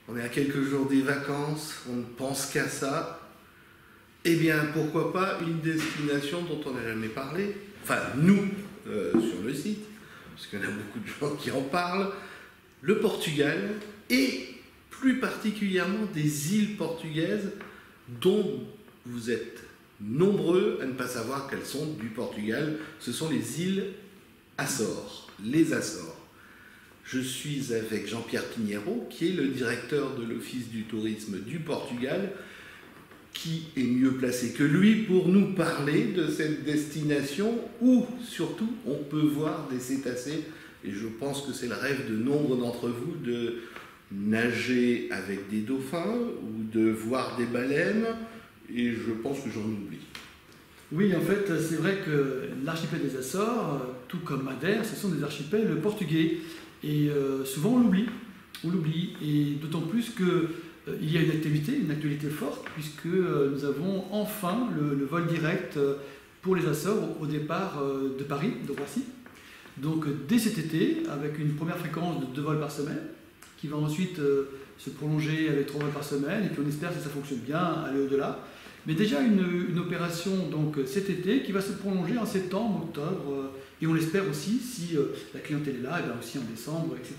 on est à quelques jours des vacances, on ne pense qu'à ça. Eh bien, pourquoi pas une destination dont on n'a jamais parlé, enfin nous, sur le site, parce qu'il y en a beaucoup de gens qui en parlent, le Portugal, et plus particulièrement des îles portugaises dont vous êtes nombreux à ne pas savoir qu'elles sont du Portugal. Ce sont les îles Açores, les Açores. Je suis avec Jean-Pierre Pinheiro, qui est le directeur de l'Office du tourisme du Portugal. Qui est mieux placé que lui pour nous parler de cette destination où, surtout, on peut voir des cétacés. Et je pense que c'est le rêve de nombre d'entre vous de nager avec des dauphins ou de voir des baleines. Et je pense que j'en oublie. Oui, en fait, c'est vrai que l'archipel des Açores, tout comme Madère, ce sont des archipels portugais. Et souvent, on l'oublie. Et d'autant plus que il y a une actualité forte, puisque nous avons enfin le vol direct pour les Açores au départ de Paris, de Roissy. Donc dès cet été, avec une première fréquence de 2 vols par semaine, qui va ensuite se prolonger avec 3 vols par semaine, et puis on espère que ça fonctionne bien, aller au-delà. Mais déjà une opération donc, cet été qui va se prolonger en septembre, octobre, et on l'espère aussi si la clientèle est là, et bien aussi en décembre, etc.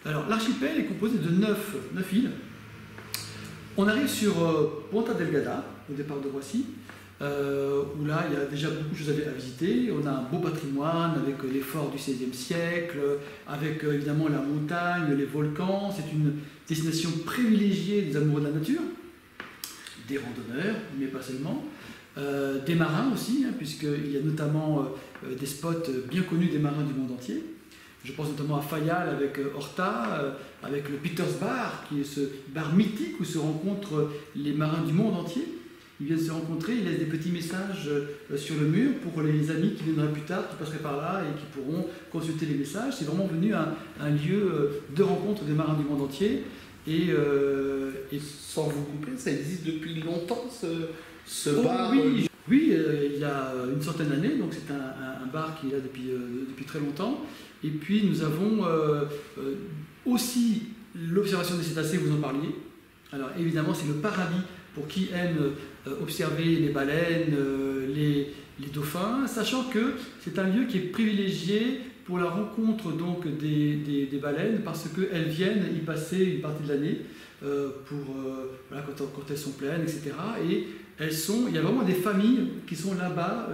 Alors l'archipel est composé de 9 îles. On arrive sur Ponta Delgada, au départ de Roissy, où là, il y a déjà beaucoup de choses à visiter. On a un beau patrimoine avec les forts du XVIe siècle, avec évidemment la montagne, les volcans. C'est une destination privilégiée des amoureux de la nature, des randonneurs, mais pas seulement, des marins aussi, hein, puisqu'il y a notamment des spots bien connus des marins du monde entier. Je pense notamment à Fayal avec Horta, avec le Peters Bar, qui est ce bar mythique où se rencontrent les marins du monde entier. Ils viennent se rencontrer, ils laissent des petits messages sur le mur pour les amis qui viendraient plus tard, qui passeraient par là et qui pourront consulter les messages. C'est vraiment devenu un lieu de rencontre des marins du monde entier. Et sans vous couper, ça existe depuis longtemps ce bar. Oui, il y a une centaine d'années, donc c'est un bar qui est là depuis très longtemps. Et puis nous avons aussi l'observation des cétacés, vous en parliez. Alors évidemment, c'est le paradis pour qui aime observer les baleines, les dauphins, sachant que c'est un lieu qui est privilégié pour la rencontre donc, des baleines, parce qu'elles viennent y passer une partie de l'année voilà, quand elles sont pleines, etc. Et il y a vraiment des familles qui sont là-bas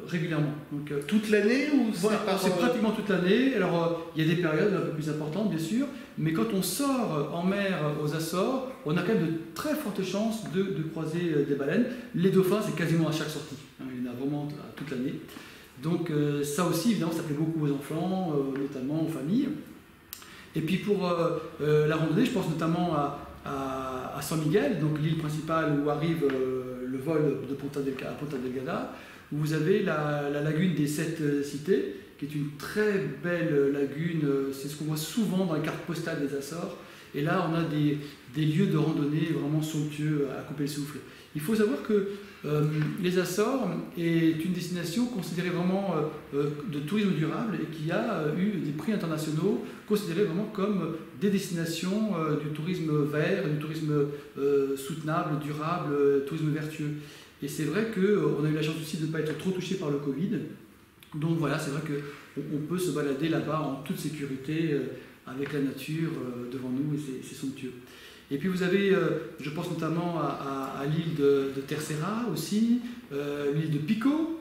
régulièrement. Donc, toute l'année ou voilà, c'est pratiquement toute l'année. Alors il y a des périodes un peu plus importantes bien sûr, mais quand on sort en mer aux Açores, on a quand même de très fortes chances de croiser des baleines. Les dauphins, c'est quasiment à chaque sortie. Il y en a vraiment toute l'année. Donc ça aussi, évidemment, ça plaît beaucoup aux enfants, notamment aux familles. Et puis pour la randonnée, je pense notamment à San Miguel, donc l'île principale où arrive le vol de Ponta Delgada, où vous avez la lagune des 7 cités, qui est une très belle lagune. C'est ce qu'on voit souvent dans les cartes postales des Açores. Et là, on a des lieux de randonnée vraiment somptueux à couper le souffle. Il faut savoir que les Açores est une destination considérée vraiment de tourisme durable et qui a eu des prix internationaux considérés vraiment comme des destinations du tourisme vert, du tourisme soutenable, durable, tourisme vertueux. Et c'est vrai qu'on a eu la chance aussi de ne pas être trop touché par le Covid. Donc voilà, c'est vrai qu'on peut se balader là-bas en toute sécurité avec la nature devant nous et c'est somptueux. Et puis vous avez, je pense notamment à l'île de Terceira aussi, l'île de Pico,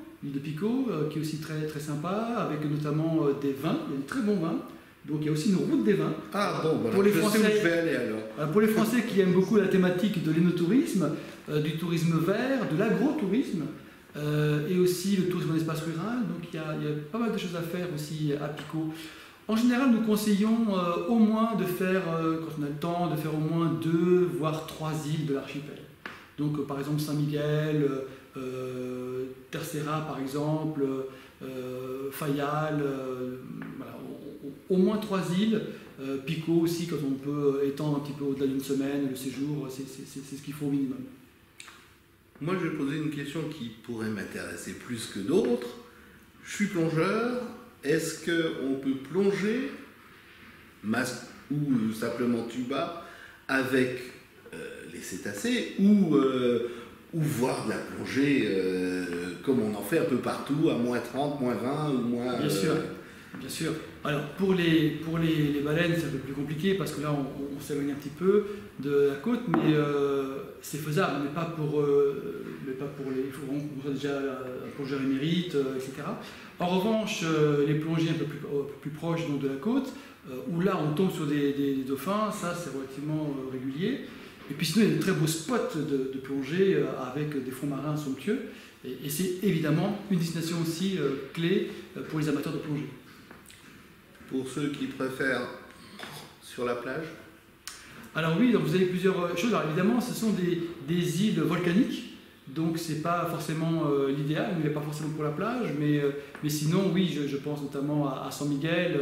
qui est aussi très, très sympa, avec notamment des vins, il y a de très bons vins. Donc il y a aussi une route des vins. Ah bon, voilà, pour les Français, je sais où je vais aller alors. Pour les Français qui aiment beaucoup la thématique de l'énotourisme, du tourisme vert, de l'agrotourisme, et aussi le tourisme en espace rural. Donc il y a pas mal de choses à faire aussi à Pico. En général, nous conseillons au moins de faire, quand on a le temps, de faire au moins 2 voire 3 îles de l'archipel. Donc par exemple Saint-Miguel, Terceira par exemple, Fayal, voilà, au moins 3 îles. Pico aussi, quand on peut étendre un petit peu au-delà d'une semaine, le séjour, c'est ce qu'il faut au minimum. Moi, je vais poser une question qui pourrait m'intéresser plus que d'autres. Je suis plongeur. Est-ce qu'on peut plonger, masque ou simplement tuba avec les cétacés ou voir de la plongée comme on en fait un peu partout à moins 30, moins 20 ou moins... Bien sûr, bien sûr. Alors pour les baleines c'est un peu plus compliqué parce que là on s'éloigne un petit peu de la côte, mais c'est faisable, mais pas pour les... Il faut qu'on déjà un plongeur émérite, etc. En revanche, les plongées un peu plus proches donc, de la côte, où là on tombe sur des dauphins, ça c'est relativement régulier. Et puis sinon il y a de très beaux spots de plongée avec des fonds marins somptueux, et c'est évidemment une destination aussi clé pour les amateurs de plongée. Pour ceux qui préfèrent sur la plage? Alors oui, donc vous avez plusieurs choses. Alors évidemment, ce sont des îles volcaniques, donc c'est pas forcément l'idéal, il n'est pas forcément pour la plage, mais sinon oui, je pense notamment à San Miguel,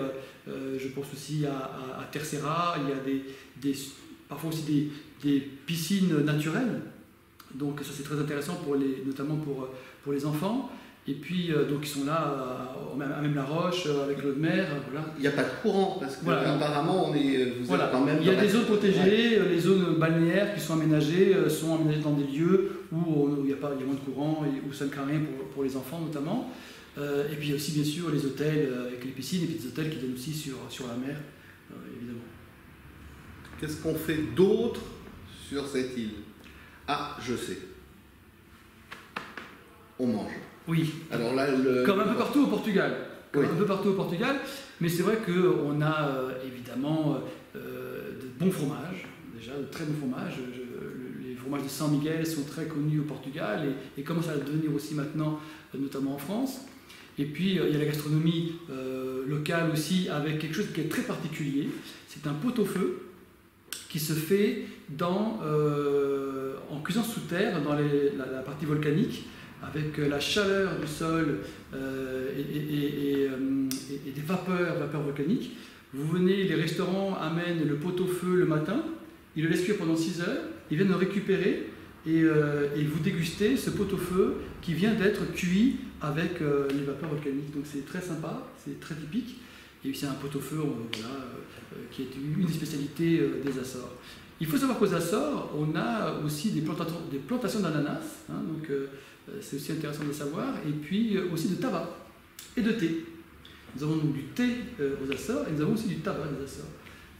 je pense aussi à Terceira, il y a parfois aussi des piscines naturelles, donc ça c'est très intéressant notamment pour les enfants. Et puis, donc, ils sont là, à même la Roche, avec l'eau de mer. Voilà. Il n'y a pas de courant, parce que voilà. Apparemment, vous êtes quand même... Il y a des zones protégées, les zones balnéaires qui sont aménagées dans des lieux où il y a moins de courant et où ça ne craint rien pour les enfants, notamment. Et puis, il y a aussi, bien sûr, les hôtels avec les piscines, et puis des hôtels qui donnent aussi sur la mer, évidemment. Qu'est-ce qu'on fait d'autre sur cette île? Ah, je sais. On mange. Oui, alors là, comme un peu partout au Portugal. Oui. Un peu partout au Portugal, mais c'est vrai qu'on a évidemment de bons fromages, déjà de très bons fromages. Les fromages de San Miguel sont très connus au Portugal et commencent à le devenir aussi maintenant, notamment en France. Et puis il y a la gastronomie locale aussi, avec quelque chose qui est très particulier. C'est un pot-au-feu qui se fait en cuisant sous terre, dans la partie volcanique, avec la chaleur du sol et des vapeurs volcaniques. Vous venez, les restaurants amènent le pot-au-feu le matin, ils le laissent cuire pendant 6 heures, ils viennent le récupérer et vous dégustez ce pot-au-feu qui vient d'être cuit avec les vapeurs volcaniques. Donc c'est très sympa, c'est très typique. Et puis c'est un pot-au-feu qui est une des spécialités des Açores. Il faut savoir qu'aux Açores, on a aussi des plantations d'ananas, hein, donc c'est aussi intéressant de le savoir, et puis aussi de tabac et de thé. Nous avons donc du thé aux Açores et nous avons aussi du tabac aux Açores.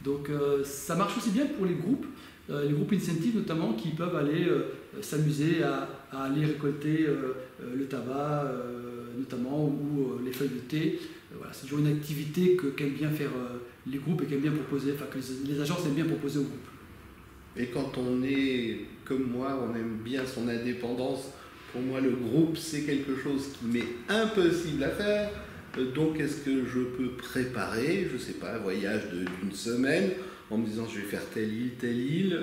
Donc ça marche aussi bien pour les groupes incentives notamment, qui peuvent aller s'amuser à aller récolter le tabac notamment, ou les feuilles de thé. Voilà, c'est toujours une activité qu'aiment bien faire les groupes et qu'aiment bien proposer, enfin que les agences aiment bien proposer aux groupes. Et quand on est comme moi, on aime bien son indépendance. Pour moi, le groupe, c'est quelque chose qui m'est impossible à faire. Donc, est-ce que je peux préparer, je ne sais pas, un voyage d'une semaine en me disant je vais faire telle île,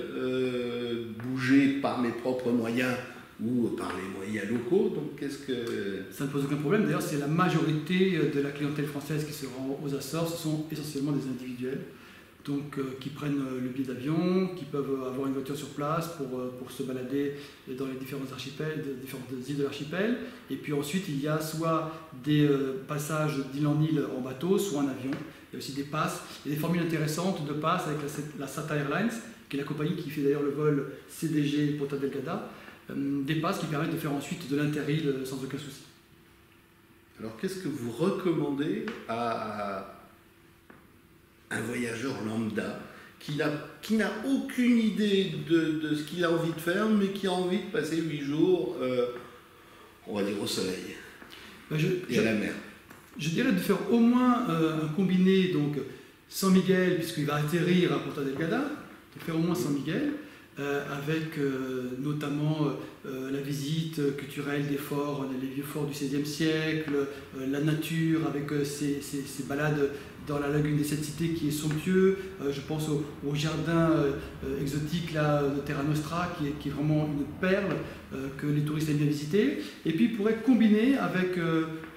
bouger par mes propres moyens ou par les moyens locaux. Donc, qu'est-ce que... Ça ne pose aucun problème. D'ailleurs, c'est la majorité de la clientèle française qui se rend aux Açores. Ce sont essentiellement des individuels. Donc, qui prennent le billet d'avion, qui peuvent avoir une voiture sur place pour se balader dans les différents archipels, différentes îles de l'archipel. Et puis ensuite, il y a soit des passages d'île en île en bateau, soit en avion. Il y a aussi des passes. Il y a des formules intéressantes de passes avec la SATA Airlines, qui est la compagnie qui fait d'ailleurs le vol CDG Ponta Delgada. Des passes qui permettent de faire ensuite de l'inter-île sans aucun souci. Alors, qu'est-ce que vous recommandez à un voyageur lambda qui n'a aucune idée de ce qu'il a envie de faire, mais qui a envie de passer 8 jours, on va dire, au soleil et à la mer? Je dirais de faire au moins un combiné, donc San Miguel, puisqu'il va atterrir à Ponta Delgada, de faire au moins San Miguel, avec notamment la visite culturelle des forts, les vieux forts du XVIe siècle, la nature avec ces balades dans la lagune des 7 cités qui est somptueux. Je pense au jardin exotique là, de Terra Nostra qui est vraiment une perle que les touristes aiment bien visiter. Et puis il pourrait combiner avec,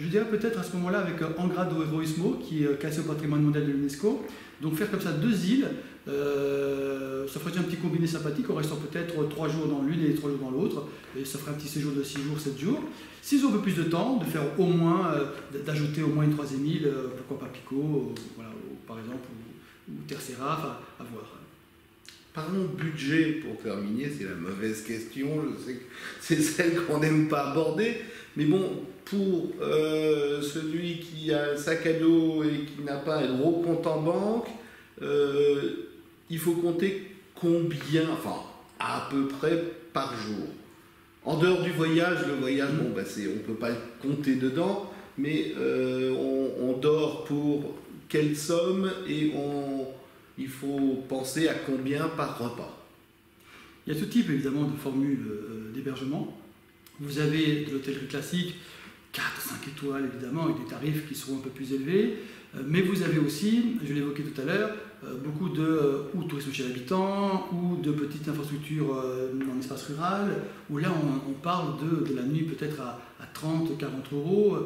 je dirais peut-être à ce moment-là, avec Angra do Heroísmo qui est classé au patrimoine mondial de l'UNESCO. Donc faire comme ça 2 îles, ça ferait un petit combiné sympathique en restant peut-être 3 jours dans l'une et 3 jours dans l'autre, et ça ferait un petit séjour de 6 jours, 7 jours. S'ils ont un peu plus de temps, de faire au moins, d'ajouter au moins une 3e île, pourquoi pas Pico, voilà, par exemple, Tercera, enfin, à voir. Parlons budget pour terminer, c'est la mauvaise question, je sais que c'est celle qu'on n'aime pas aborder, mais bon, pour celui qui a un sac à dos et qui n'a pas un gros compte en banque, il faut compter combien, enfin à peu près par jour. En dehors du voyage, le voyage, bon, bah, on ne peut pas le compter dedans, mais on dort pour quelle somme et il faut penser à combien par repas. Il y a tout type évidemment de formules d'hébergement. Vous avez de l'hôtellerie classique, 4, 5 étoiles évidemment, avec des tarifs qui seront un peu plus élevés. Mais vous avez aussi, je l'évoquais tout à l'heure, beaucoup de tourisme chez l'habitant ou de petites infrastructures en espace rural, où là on parle de la nuit peut-être à 30, 40 euros,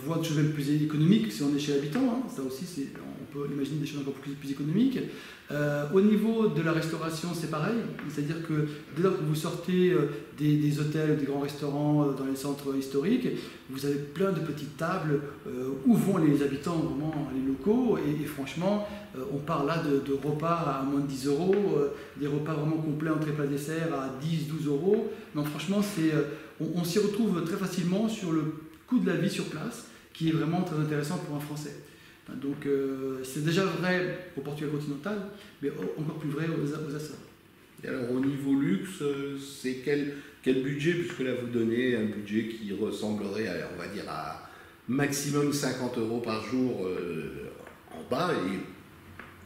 voire de choses même plus économiques si on est chez l'habitant. Hein. Ça aussi, on peut imaginer des choses encore plus économiques. Au niveau de la restauration, c'est pareil, c'est-à-dire que dès lors que vous sortez des hôtels, des grands restaurants dans les centres historiques, vous avez plein de petites tables où vont les habitants, vraiment les locaux, et franchement, on parle là de repas à moins de 10 euros, des repas vraiment complets, entrée plat dessert à 10, 12 euros. Donc franchement, on s'y retrouve très facilement sur le coût de la vie sur place, qui est vraiment très intéressant pour un Français. Donc c'est déjà vrai au Portugal continental, mais encore plus vrai aux Açores. Et alors au niveau luxe, c'est quel budget, puisque là vous donnez un budget qui ressemblerait à, on va dire, à maximum 50 euros par jour en bas, et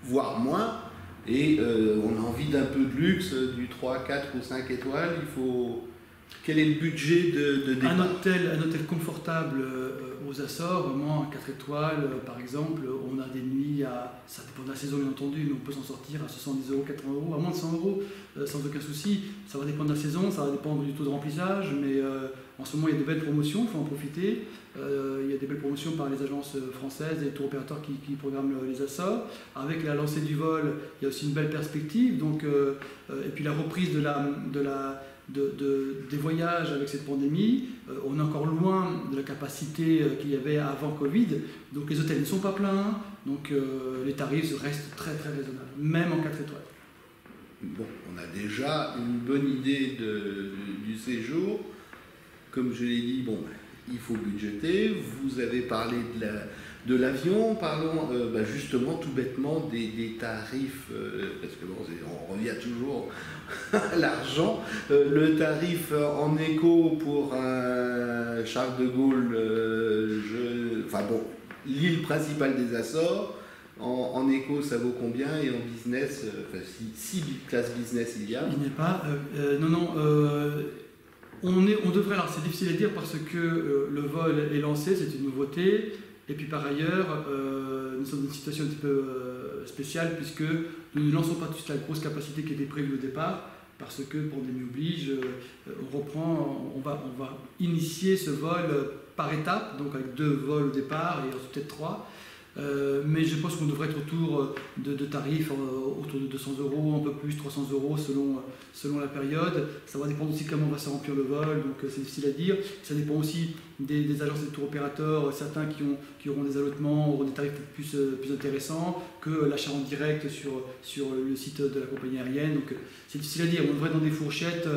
voire moins, et on a envie d'un peu de luxe, du 3, 4 ou 5 étoiles, quel est le budget de départ? Un hôtel confortable aux Açores, vraiment à 4 étoiles par exemple, on a des nuits ça dépend de la saison bien entendu, mais on peut s'en sortir à 70 euros, 80 euros, à moins de 100 euros, sans aucun souci. Ça va dépendre de la saison, ça va dépendre du taux de remplissage, mais en ce moment il y a de belles promotions, il faut en profiter. Il y a des belles promotions par les agences françaises et les tour opérateurs qui programment les Açores. Avec la lancée du vol, il y a aussi une belle perspective, donc, et puis la reprise des voyages avec cette pandémie, on est encore loin de la capacité qu'il y avait avant Covid, donc les hôtels ne sont pas pleins, donc les tarifs restent très très raisonnables, même en 4 étoiles. Bon, on a déjà une bonne idée du séjour. Comme je l'ai dit, bon, il faut budgéter. Vous avez parlé de l'avion, parlons justement tout bêtement des tarifs, parce que bon, on revient toujours à l'argent. Le tarif en éco pour un Charles de Gaulle, l'île principale des Açores, en éco ça vaut combien, et en business, si classe business il y a? Il n'y a pas, on devrait, alors c'est difficile à dire parce que le vol est lancé, c'est une nouveauté. Et puis par ailleurs, nous sommes dans une situation un petit peu spéciale puisque nous ne lançons pas toute la grosse capacité qui était prévue au départ, parce que pandémie oblige, on va initier ce vol par étapes, donc avec 2 vols au départ et ensuite peut-être 3. Mais je pense qu'on devrait être autour de tarifs autour de 200 euros, un peu plus, 300 euros selon la période. Ça va dépendre aussi de comment va se remplir le vol, donc c'est difficile à dire. Ça dépend aussi des agences et des tour opérateurs. Certains qui auront des allotements auront des tarifs plus intéressants que l'achat en direct sur le site de la compagnie aérienne. Donc c'est difficile à dire. On devrait être dans des fourchettes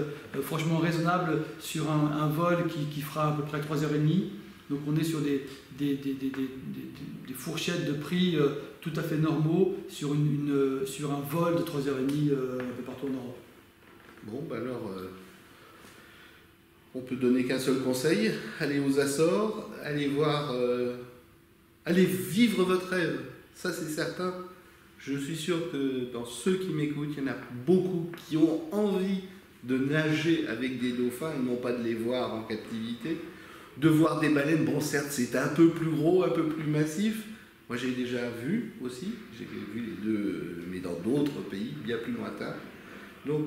franchement raisonnables sur un vol qui fera à peu près 3h30. Donc on est sur des fourchettes de prix tout à fait normaux sur un vol de 3h30 un peu partout en Europe. Bon, alors, on peut donner qu'un seul conseil, allez aux Açores, allez vivre votre rêve, ça c'est certain. Je suis sûr que dans ceux qui m'écoutent, il y en a beaucoup qui ont envie de nager avec des dauphins et non pas de les voir en captivité. De voir des baleines, bon certes c'est un peu plus gros, un peu plus massif. Moi j'ai déjà vu aussi, j'ai vu les deux, mais dans d'autres pays bien plus lointains. Donc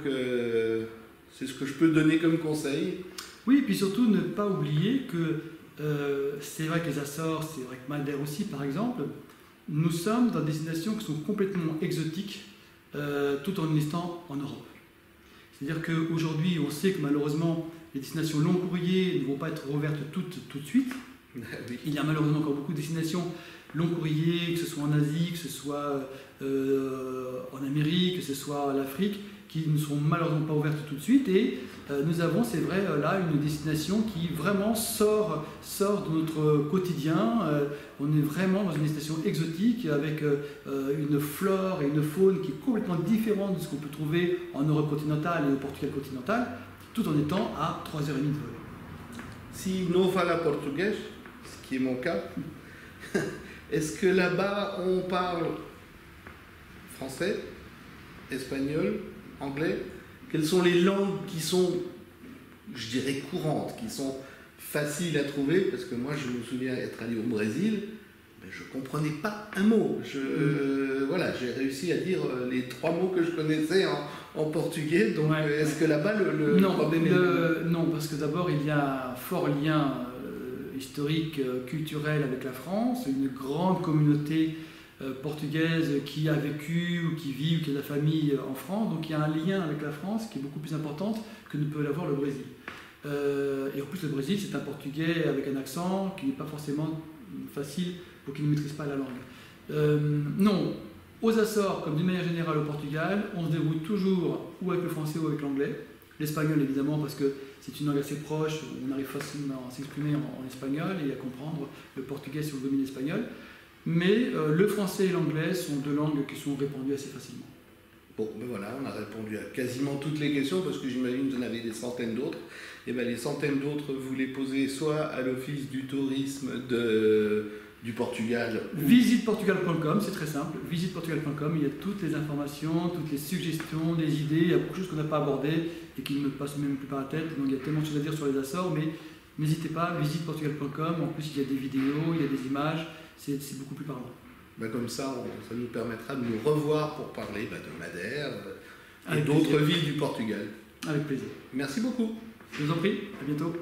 c'est ce que je peux donner comme conseil. Oui, et puis surtout ne pas oublier que c'est vrai que les Açores, c'est vrai que Madère aussi par exemple, nous sommes dans des destinations qui sont complètement exotiques tout en restant en Europe. C'est-à-dire qu'aujourd'hui on sait que malheureusement les destinations long courrier ne vont pas être rouvertes toutes tout de suite. Oui. Il y a malheureusement encore beaucoup de destinations long courrier, que ce soit en Asie, que ce soit en Amérique, que ce soit en Afrique, qui ne sont malheureusement pas ouvertes tout de suite. Et nous avons, c'est vrai, là une destination qui vraiment sort de notre quotidien. On est vraiment dans une destination exotique avec une flore et une faune qui est complètement différente de ce qu'on peut trouver en Europe continentale et au Portugal continental, tout en étant à 3h30 de vol. Si non fala portugais, ce qui est mon cas, est-ce que là-bas on parle français, espagnol, anglais? Quelles sont les langues qui sont, je dirais, courantes, qui sont faciles à trouver? Parce que moi, je me souviens être allé au Brésil, mais je ne comprenais pas un mot. Voilà, j'ai réussi à dire les 3 mots que je connaissais en portugais. Donc, est-ce que là-bas, le problème est... Non, parce que d'abord, il y a un fort lien historique, culturel avec la France, une grande communauté portugaise qui a vécu ou qui vit ou qui a de la famille en France. Donc il y a un lien avec la France qui est beaucoup plus important que ne peut l'avoir le Brésil. Et en plus le Brésil c'est un portugais avec un accent qui n'est pas forcément facile pour qui ne maîtrise pas la langue. Non, aux Açores comme d'une manière générale au Portugal, on se débrouille toujours ou avec le français ou avec l'anglais. L'espagnol évidemment parce que c'est une langue assez proche, on arrive facilement à s'exprimer en espagnol et à comprendre le portugais si on domine l'espagnol. Mais le français et l'anglais sont 2 langues qui sont répandues assez facilement. Bon, ben voilà, on a répondu à quasiment toutes les questions parce que j'imagine que vous en avez des centaines d'autres. Et bien les centaines d'autres, vous les posez soit à l'Office du tourisme du Portugal. Visiteportugal.com, c'est très simple. Visiteportugal.com, il y a toutes les informations, toutes les suggestions, des idées. Il y a beaucoup de choses qu'on n'a pas abordées et qui ne me passent même plus par la tête. Donc il y a tellement de choses à dire sur les Açores, mais n'hésitez pas, visiteportugal.com. En plus, il y a des vidéos, il y a des images. C'est beaucoup plus parlant. Ben comme ça nous permettra de nous revoir pour parler de Madère et d'autres villes du Portugal. Avec plaisir. Merci beaucoup. Je vous en prie, à bientôt.